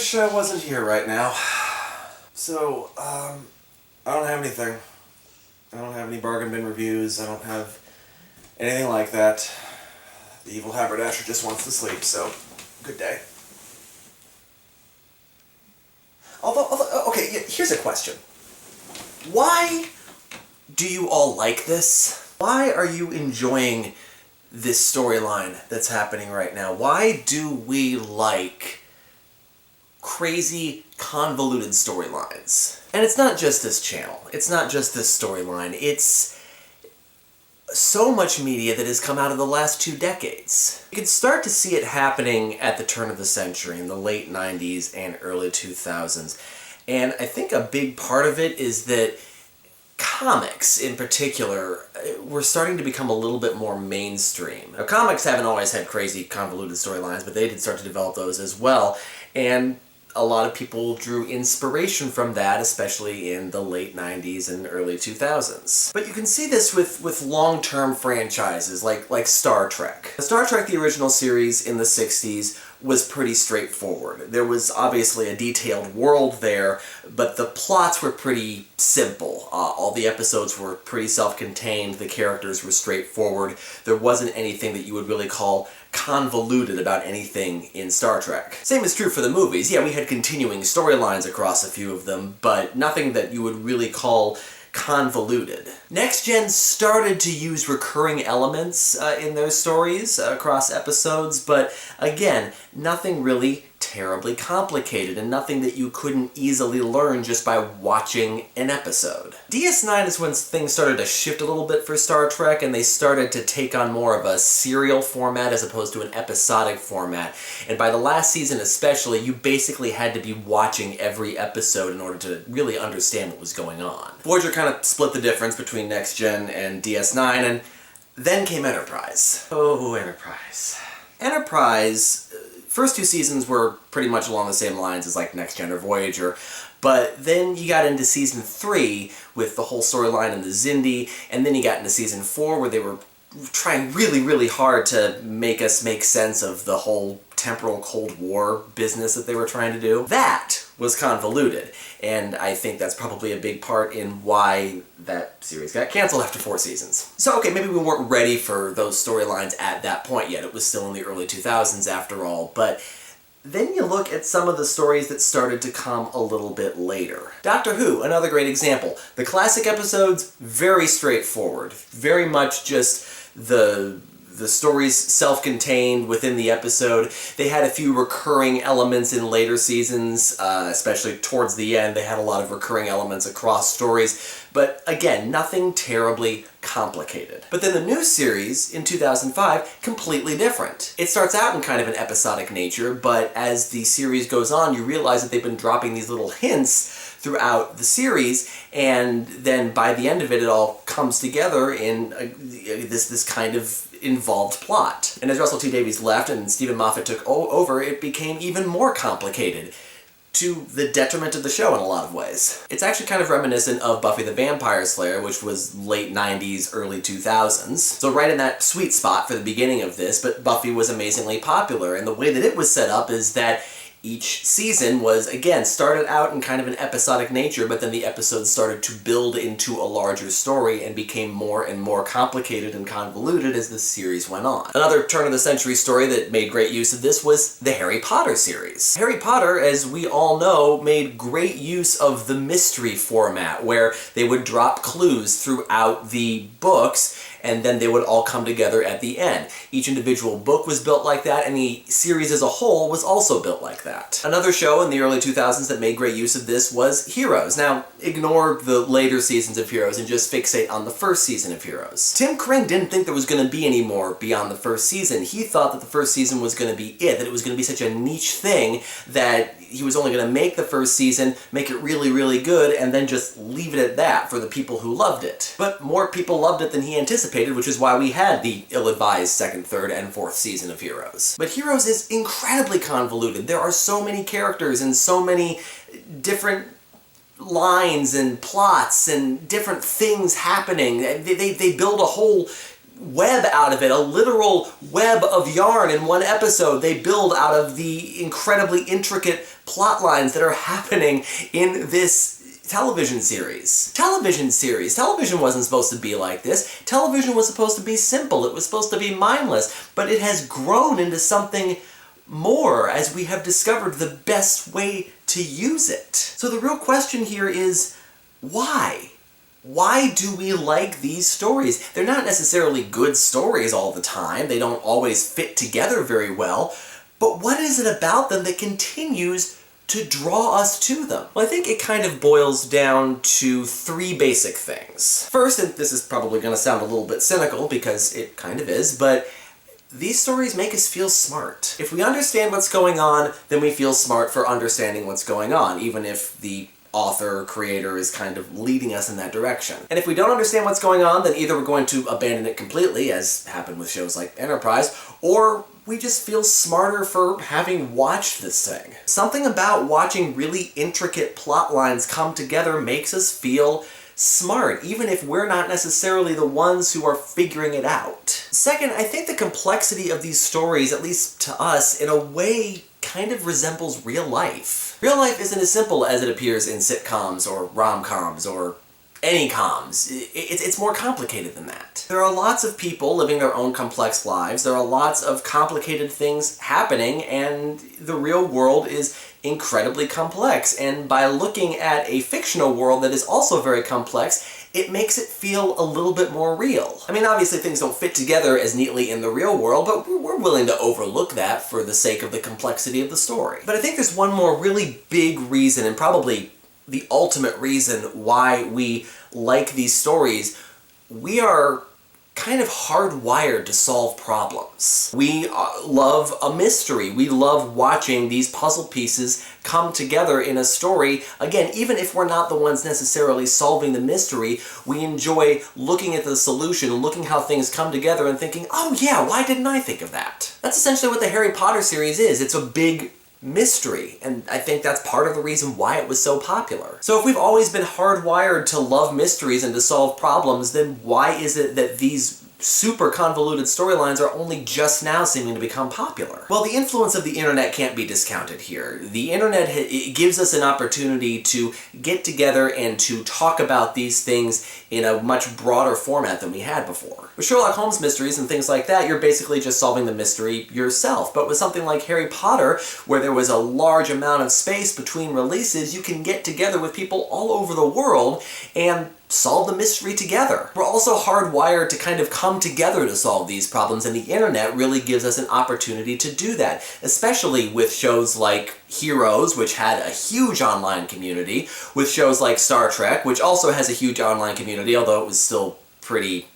wish I wasn't here right now. So, I don't have anything. I don't have any bargain bin reviews. I don't have anything like that. The Evil Haberdasher just wants to sleep, so good day. Although, okay, here's a question. Why do you all like this? Why are you enjoying this storyline that's happening right now? Why do we like crazy, convoluted storylines? And it's not just this channel. It's not just this storyline. It's so much media that has come out of the last 2 decades. You can start to see it happening at the turn of the century, in the late 90s and early 2000s. And I think a big part of it is that comics, in particular, were starting to become a little bit more mainstream. Now, comics haven't always had crazy, convoluted storylines, but they did start to develop those as well. And a lot of people drew inspiration from that, especially in the late 90s and early 2000s. But you can see this with long-term franchises like Star Trek. Star Trek, the original series in the 60s, was pretty straightforward. There was obviously a detailed world there, but the plots were pretty simple. All the episodes were pretty self-contained, the characters were straightforward. There wasn't anything that you would really call convoluted about anything in Star Trek. Same is true for the movies. Yeah, we had continuing storylines across a few of them, but nothing that you would really call convoluted. Next Gen started to use recurring elements in their stories across episodes, but again, nothing really terribly complicated and nothing that you couldn't easily learn just by watching an episode. DS9 is when things started to shift a little bit for Star Trek and they started to take on more of a serial format as opposed to an episodic format. And by the last season especially, you basically had to be watching every episode in order to really understand what was going on. Voyager kind of split the difference between Next Gen and DS9, and then came Enterprise. Oh, Enterprise. Enterprise, first 2 seasons were pretty much along the same lines as like Next Gen or Voyager, but then you got into season 3 with the whole storyline in the Xindi, and then you got into season 4 where they were trying really, really hard to make us make sense of the whole temporal Cold War business that they were trying to do. That was convoluted, and I think that's probably a big part in why that series got canceled after 4 seasons. So okay, maybe we weren't ready for those storylines at that point yet. It was still in the early 2000s after all, but then you look at some of the stories that started to come a little bit later. Doctor Who, another great example. The classic episodes, very straightforward. Very much just the stories self-contained within the episode. They had a few recurring elements in later seasons, especially towards the end. They had a lot of recurring elements across stories, but again, nothing terribly complicated. But then the new series in 2005, completely different. It starts out in kind of an episodic nature, but as the series goes on, you realize that they've been dropping these little hints throughout the series, and then by the end of it, it all comes together in this kind of involved plot. And as Russell T Davies left and Stephen Moffat took over, it became even more complicated, to the detriment of the show in a lot of ways. It's actually kind of reminiscent of Buffy the Vampire Slayer, which was late 90s, early 2000s. So right in that sweet spot for the beginning of this, but Buffy was amazingly popular, and the way that it was set up is that each season was, again, started out in kind of an episodic nature, but then the episodes started to build into a larger story and became more and more complicated and convoluted as the series went on. Another turn-of-the-century story that made great use of this was the Harry Potter series. Harry Potter, as we all know, made great use of the mystery format, where they would drop clues throughout the books, and then they would all come together at the end. Each individual book was built like that, and the series as a whole was also built like that. Another show in the early 2000s that made great use of this was Heroes. Now, ignore the later seasons of Heroes and just fixate on the first season of Heroes. Tim Crane didn't think there was going to be any more beyond the first season. He thought that the first season was going to be it, that it was going to be such a niche thing that he was only going to make the first season, make it really, really good, and then just leave it at that for the people who loved it. But more people loved it than he anticipated, which is why we had the ill-advised second, third, and fourth season of Heroes. But Heroes is incredibly convoluted. There are so many characters and so many different lines and plots and different things happening. They build a whole web out of it, a literal web of yarn in one episode. They build out of the incredibly intricate plot lines that are happening in this television series. Television wasn't supposed to be like this. Television was supposed to be simple. It was supposed to be mindless. But it has grown into something more as we have discovered the best way to use it. So the real question here is, why? Why do we like these stories? They're not necessarily good stories all the time. They don't always fit together very well. But what is it about them that continues to draw us to them? Well, I think it kind of boils down to three basic things. First, and this is probably going to sound a little bit cynical because it kind of is, but these stories make us feel smart. If we understand what's going on, then we feel smart for understanding what's going on, even if the author or creator is kind of leading us in that direction. And if we don't understand what's going on, then either we're going to abandon it completely, as happened with shows like Enterprise, or we just feel smarter for having watched this thing. Something about watching really intricate plot lines come together makes us feel smart, even if we're not necessarily the ones who are figuring it out. Second, I think the complexity of these stories, at least to us, in a way kind of resembles real life. Real life isn't as simple as it appears in sitcoms or rom-coms or any coms. It's more complicated than that. There are lots of people living their own complex lives. There are lots of complicated things happening, and the real world is incredibly complex. And by looking at a fictional world that is also very complex, it makes it feel a little bit more real. I mean, obviously things don't fit together as neatly in the real world, but we're willing to overlook that for the sake of the complexity of the story. But I think there's one more really big reason, and probably the ultimate reason why we like these stories. We are kind of hardwired to solve problems. We love a mystery. We love watching these puzzle pieces come together in a story. Again, even if we're not the ones necessarily solving the mystery, we enjoy looking at the solution, looking how things come together and thinking, oh yeah, why didn't I think of that? That's essentially what the Harry Potter series is. It's a big mystery, and I think that's part of the reason why it was so popular. So if we've always been hardwired to love mysteries and to solve problems, then why is it that these super convoluted storylines are only just now seeming to become popular? Well, the influence of the internet can't be discounted here. The internet it gives us an opportunity to get together and to talk about these things in a much broader format than we had before. With Sherlock Holmes mysteries and things like that, you're basically just solving the mystery yourself. But with something like Harry Potter, where there was a large amount of space between releases, you can get together with people all over the world and solve the mystery together. We're also hardwired to kind of come together to solve these problems, and the internet really gives us an opportunity to do that, especially with shows like Heroes, which had a huge online community, with shows like Star Trek, which also has a huge online community, although it was still pretty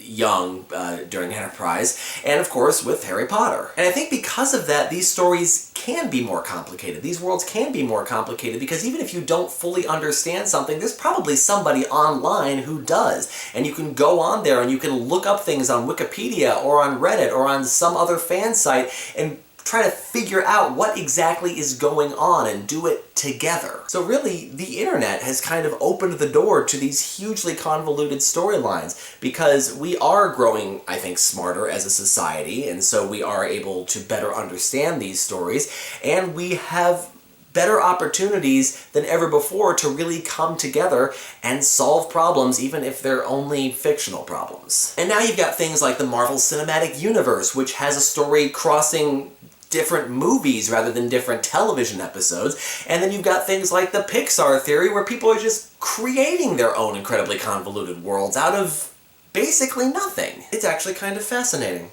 young during Enterprise, and of course with Harry Potter. And I think because of that, these stories can be more complicated. These worlds can be more complicated because even if you don't fully understand something, there's probably somebody online who does. And you can go on there and you can look up things on Wikipedia or on Reddit or on some other fan site and try to figure out what exactly is going on and do it together. So really, the internet has kind of opened the door to these hugely convoluted storylines because we are growing, I think, smarter as a society, and so we are able to better understand these stories, and we have better opportunities than ever before to really come together and solve problems, even if they're only fictional problems. And now you've got things like the Marvel Cinematic Universe, which has a story crossing different movies rather than different television episodes. And then you've got things like the Pixar theory, where people are just creating their own incredibly convoluted worlds out of basically nothing. It's actually kind of fascinating.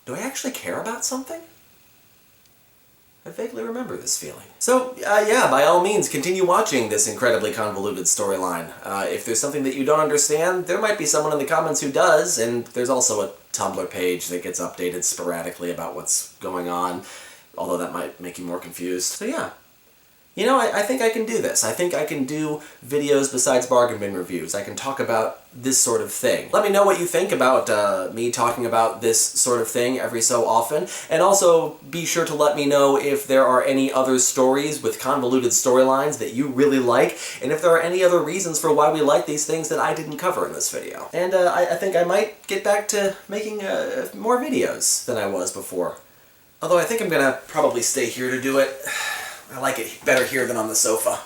Do I actually care about something? I vaguely remember this feeling. So, yeah, by all means, continue watching this incredibly convoluted storyline. If there's something that you don't understand, there might be someone in the comments who does, and there's also a Tumblr page that gets updated sporadically about what's going on, although that might make you more confused. So yeah. You know, I think I can do this. I think I can do videos besides bargain bin reviews. I can talk about this sort of thing. Let me know what you think about me talking about this sort of thing every so often. And also be sure to let me know if there are any other stories with convoluted storylines that you really like, and if there are any other reasons for why we like these things that I didn't cover in this video. And I think I might get back to making more videos than I was before. Although I think I'm gonna probably stay here to do it. I like it better here than on the sofa.